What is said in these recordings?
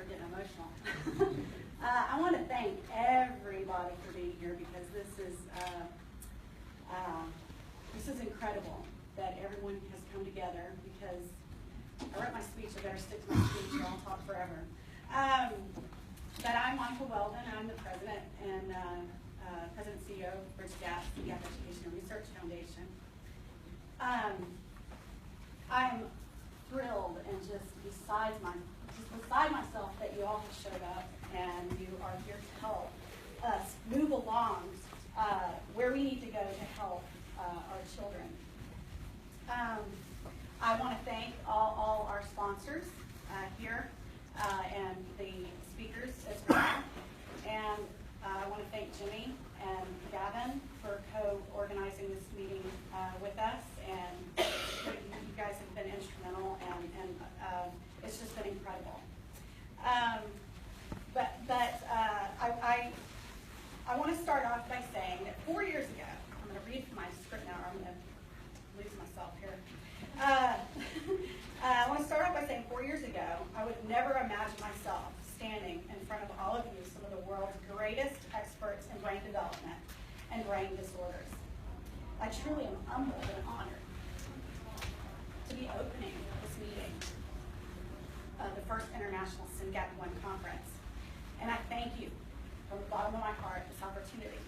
here getting emotional. I want to thank everybody for being here because this is incredible that everyone has come together. Because I wrote my speech, I better stick to my speech or I'll talk forever. But I'm Monica Weldon. I'm the president and president and CEO of SYNGAP, SYNGAP Education and Research Foundation. I'm thrilled and just beside myself that you all have showed up and you are here to help us move along where we need to go to help our children. I want to thank all our sponsors here and the speakers as well. And I want to thank Jimmy and Gavin for co-organizing this meeting with us. And you guys have been instrumental, and it's just been incredible. I want to start off by saying that 4 years ago, I'm going to read from my script now, or I'm going to lose myself here. I want to start off by saying 4 years ago, I would never imagine myself standing in front of all of you, some of the world's greatest experts in brain development and brain disorders. I truly am humbled and honored to be opening this meeting of the first International SYNGAP1 Conference. And I thank you from the bottom of my heart for this opportunity.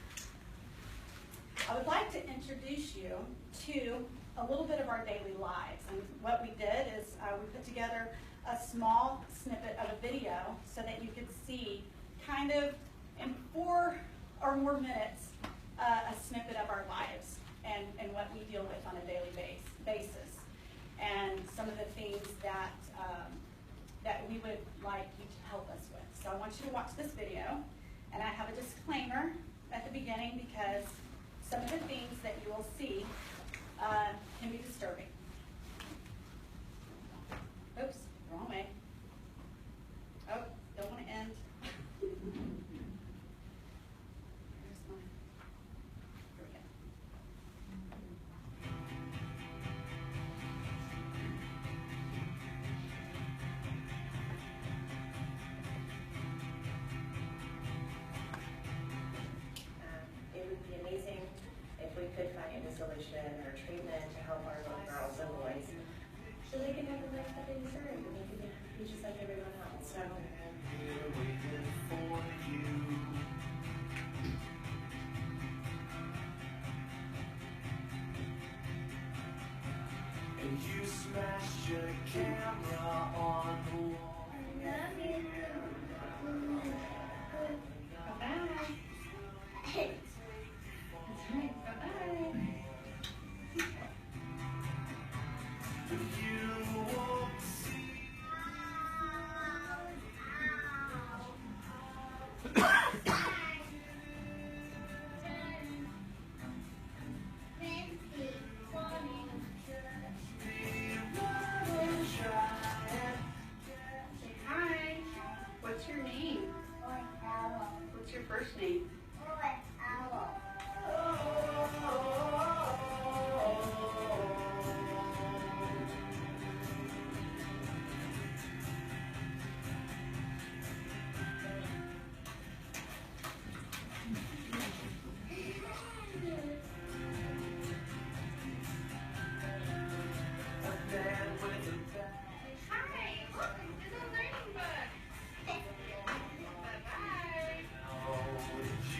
I would like to introduce you to a little bit of our daily lives. And what we did is we put together a small snippet of a video so that you could see kind of in 4 or more minutes a snippet of our lives and what we deal with on a daily basis. And some of the things that we would like you to help us with. So I want you to watch this video, and I have a disclaimer at the beginning because some of the things that you will see can be disturbing. Oops, wrong way. Oh, don't want to end. Here's my, here we go. It would be amazing if we could find a solution or treatment to help our little girls and boys so they can have the life that they deserve and they can be just like everyone else. So. And you smashed your camera on the wall. Bye-bye. That's right, bye-bye. But you won't see. Say hi. What's your name? What's your first name?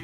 You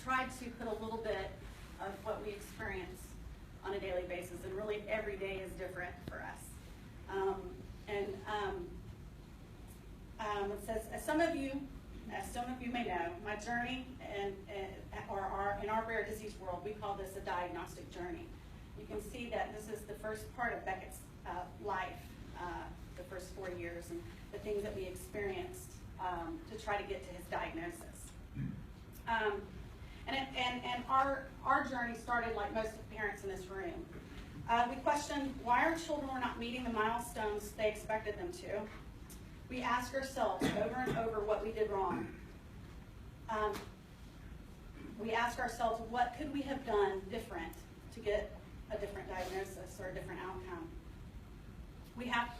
tried to put a little bit of what we experience on a daily basis, and really every day is different for us. It says, as some of you may know, my journey in our rare disease world, we call this a diagnostic journey. You can see that this is the first part of Beckett's life, the first 4 years, and the things that we experienced to try to get to his diagnosis. And our journey started like most of the parents in this room. We questioned why our children were not meeting the milestones they expected them to. We asked ourselves over and over what we did wrong. We asked ourselves, what could we have done different to get a different diagnosis or a different outcome? We have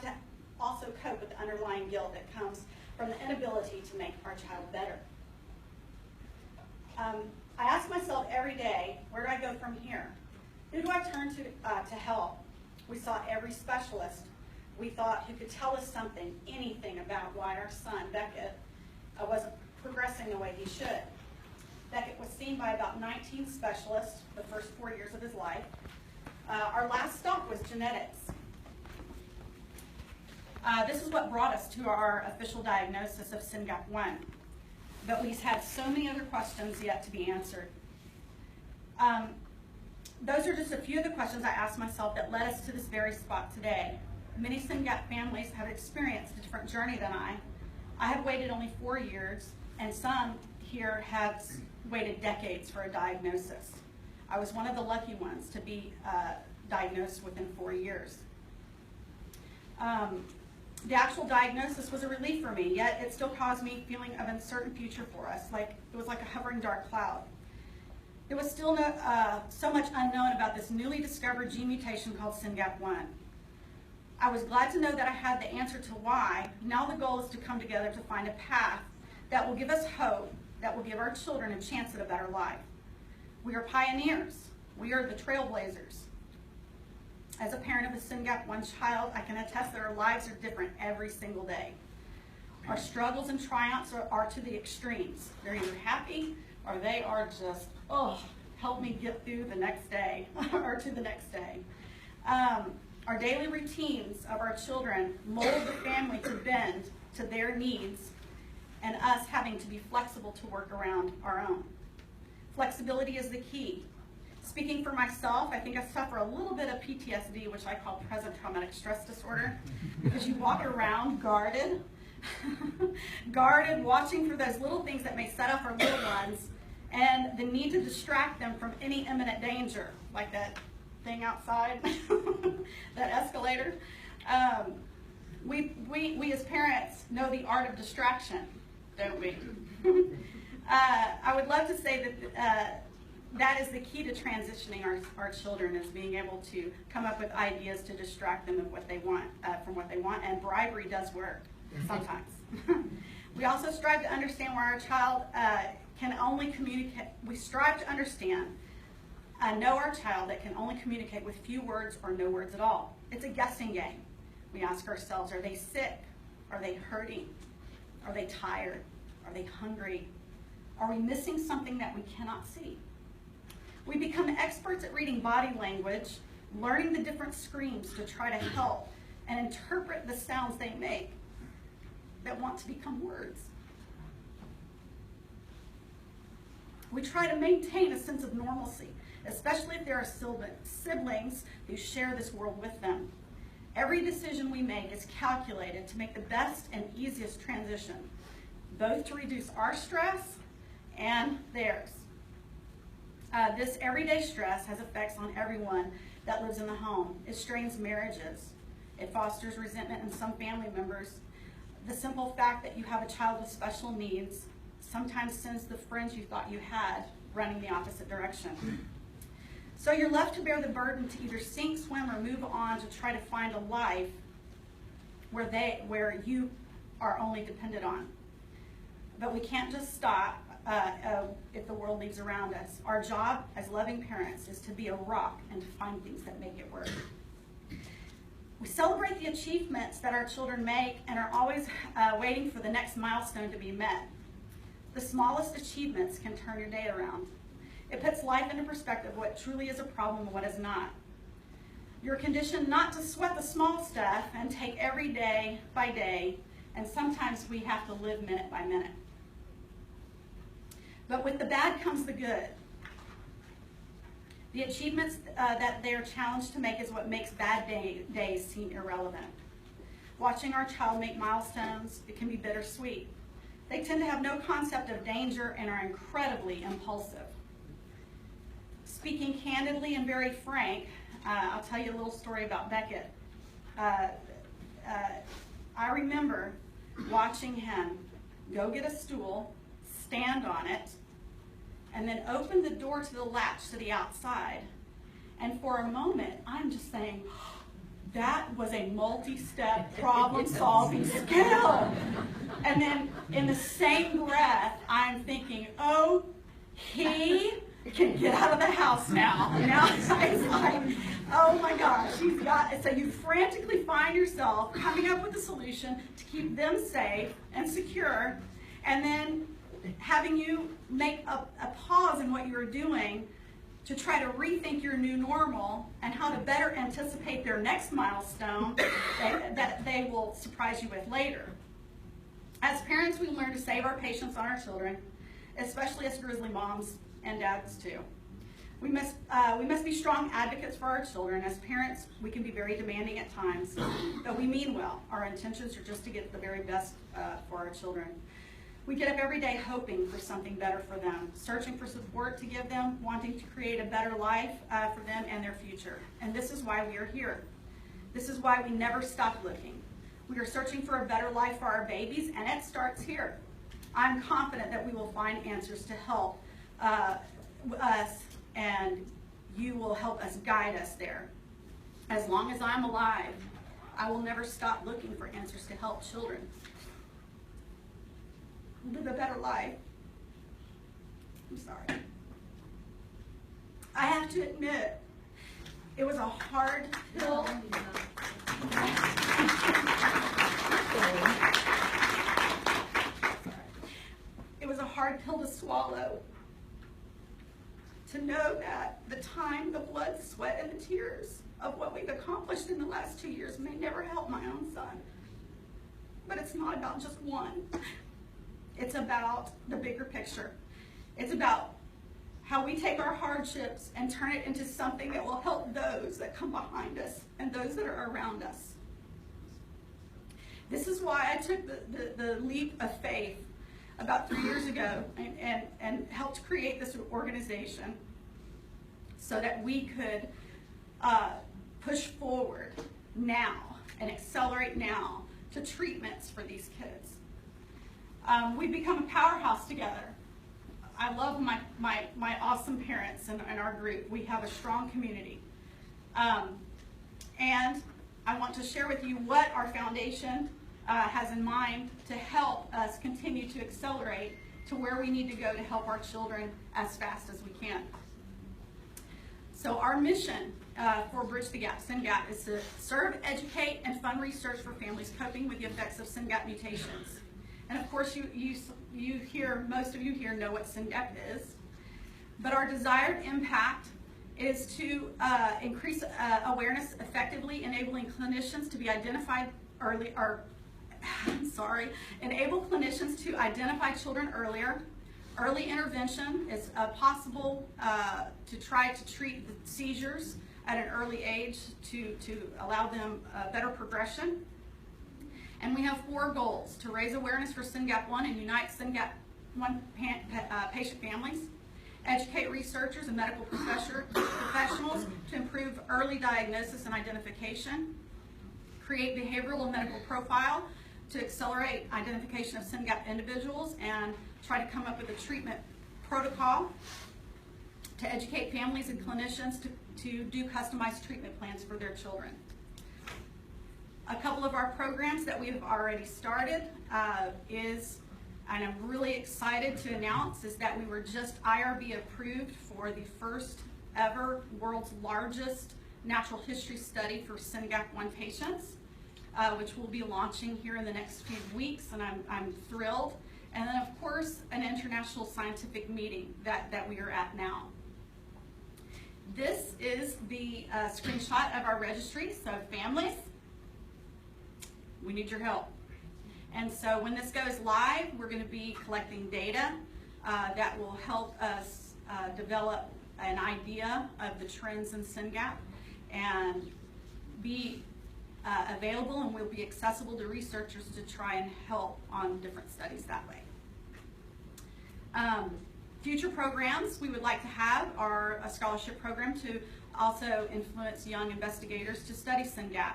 to also cope with the underlying guilt that comes from the inability to make our child better. I ask myself every day, where do I go from here? Who do I turn to help? We saw every specialist we thought who could tell us something, anything about why our son, Beckett, wasn't progressing the way he should. Beckett was seen by about 19 specialists the first 4 years of his life. Our last stop was genetics. This is what brought us to our official diagnosis of SYNGAP1. But we've had so many other questions yet to be answered. Those are just a few of the questions I asked myself that led us to this very spot today. Many SYNGAP families have experienced a different journey than I. I have waited only 4 years, and some here have waited decades for a diagnosis. I was one of the lucky ones to be diagnosed within 4 years. The actual diagnosis was a relief for me, yet it still caused me a feeling of uncertain future for us, like it was like a hovering dark cloud. There was still so much unknown about this newly discovered gene mutation called SYNGAP1. I was glad to know that I had the answer to why. Now the goal is to come together to find a path that will give us hope, that will give our children a chance at a better life. We are pioneers. We are the trailblazers. As a parent of a SYNGAP1 child, I can attest that our lives are different every single day. Our struggles and triumphs are to the extremes. They're either happy or they are just, oh, help me get through the next day or to the next day. Our daily routines of our children mold the family to bend to their needs, and us having to be flexible to work around our own. Flexibility is the key. Speaking for myself, I think I suffer a little bit of PTSD, which I call present traumatic stress disorder, because you walk around guarded, watching for those little things that may set off our little ones, and the need to distract them from any imminent danger, like that thing outside, that escalator. We as parents know the art of distraction, don't we? I would love to say that that is the key to transitioning our children, is being able to come up with ideas to distract them of what they want, from what they want, and bribery does work sometimes. We also strive to understand why our child can only communicate. We strive to understand, know our child that can only communicate with few words or no words at all. It's a guessing game. We ask ourselves, are they sick? Are they hurting? Are they tired? Are they hungry? Are we missing something that we cannot see? We become experts at reading body language, learning the different screams to try to help and interpret the sounds they make that want to become words. We try to maintain a sense of normalcy, especially if there are siblings who share this world with them. Every decision we make is calculated to make the best and easiest transition, both to reduce our stress and theirs. This everyday stress has effects on everyone that lives in the home. It strains marriages. It fosters resentment in some family members. The simple fact that you have a child with special needs sometimes sends the friends you thought you had running the opposite direction. So you're left to bear the burden to either sink, swim, or move on to try to find a life where you are only dependent on. But we can't just stop if the world leaves around us. Our job as loving parents is to be a rock and to find things that make it work. We celebrate the achievements that our children make and are always waiting for the next milestone to be met. The smallest achievements can turn your day around. It puts life into perspective, what truly is a problem and what is not. You're conditioned not to sweat the small stuff and take every day by day, and sometimes we have to live minute by minute. But with the bad comes the good. The achievements that they are challenged to make is what makes bad days seem irrelevant. Watching our child make milestones, it can be bittersweet. They tend to have no concept of danger and are incredibly impulsive. Speaking candidly and very frank, I'll tell you a little story about Beckett. I remember watching him go get a stool, stand on it, and then open the door to the latch to the outside. And for a moment, I'm just saying, that was a multi-step problem-solving skill. And then in the same breath, I'm thinking, oh, he can get out of the house now. Now it's like, oh my gosh, he's got it. So you frantically find yourself coming up with a solution to keep them safe and secure, and then having you make a pause in what you're doing to try to rethink your new normal and how to better anticipate their next milestone that they will surprise you with later. As parents, we learn to save our patience on our children, especially as grizzly moms and dads too. We must be strong advocates for our children. As parents, we can be very demanding at times, but we mean well. Our intentions are just to get the very best for our children. We get up every day hoping for something better for them, searching for support to give them, wanting to create a better life for them and their future. And this is why we are here. This is why we never stop looking. We are searching for a better life for our babies, and it starts here. I'm confident that we will find answers to help us, and you will help us guide us there. As long as I'm alive, I will never stop looking for answers to help children live a better life. I'm sorry. I have to admit, it was a hard pill. It was a hard pill to swallow. To know that the time, the blood, sweat, and the tears of what we've accomplished in the last 2 years may never help my own son. But it's not about just one. It's about the bigger picture. It's about how we take our hardships and turn it into something that will help those that come behind us and those that are around us. This is why I took the leap of faith about 3 years ago and helped create this organization so that we could push forward now and accelerate now to treatments for these kids. We've become a powerhouse together. I love my awesome parents and our group. We have a strong community. And I want to share with you what our foundation has in mind to help us continue to accelerate to where we need to go to help our children as fast as we can. So our mission for Bridge the Gap, SYNGAP, is to serve, educate, and fund research for families coping with the effects of SYNGAP mutations. And of course, you hear, most of you here know what SYNGAP is. But our desired impact is to increase awareness effectively, enabling clinicians to be identified early, enable clinicians to identify children earlier. Early intervention is possible to try to treat the seizures at an early age to allow them better progression. And we have 4 goals: to raise awareness for SYNGAP1 and unite SYNGAP1 patient families, educate researchers and medical professionals to improve early diagnosis and identification, create behavioral and medical profile to accelerate identification of SYNGAP individuals and try to come up with a treatment protocol, to educate families and clinicians to do customized treatment plans for their children. A couple of our programs that we've already started and I'm really excited to announce, is that we were just IRB approved for the first ever world's largest natural history study for SYNGAP1 patients, which we'll be launching here in the next few weeks, and I'm thrilled. And then, of course, an international scientific meeting that we are at now. This is the screenshot of our registry. So families, we need your help. And so when this goes live, we're going to be collecting data that will help us develop an idea of the trends in SYNGAP and be available, and will be accessible to researchers to try and help on different studies that way. Future programs we would like to have are a scholarship program to also influence young investigators to study SYNGAP.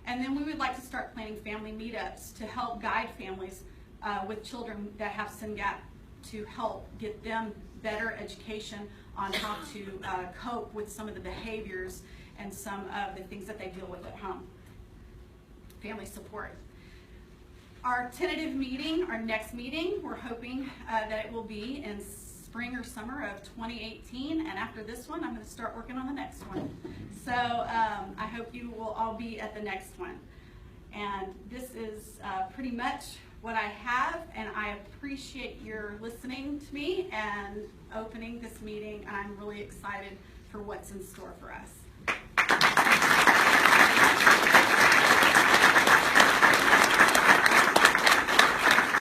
And then we would like to start planning family meetups to help guide families with children that have SYNGAP, to help get them better education on how to cope with some of the behaviors and some of the things that they deal with at home. Family support. Our tentative meeting, our next meeting, we're hoping that it will be in spring or summer of 2018, and after this one, I'm going to start working on the next one. So I hope you will all be at the next one. And this is pretty much what I have, and I appreciate your listening to me and opening this meeting. I'm really excited for what's in store for us.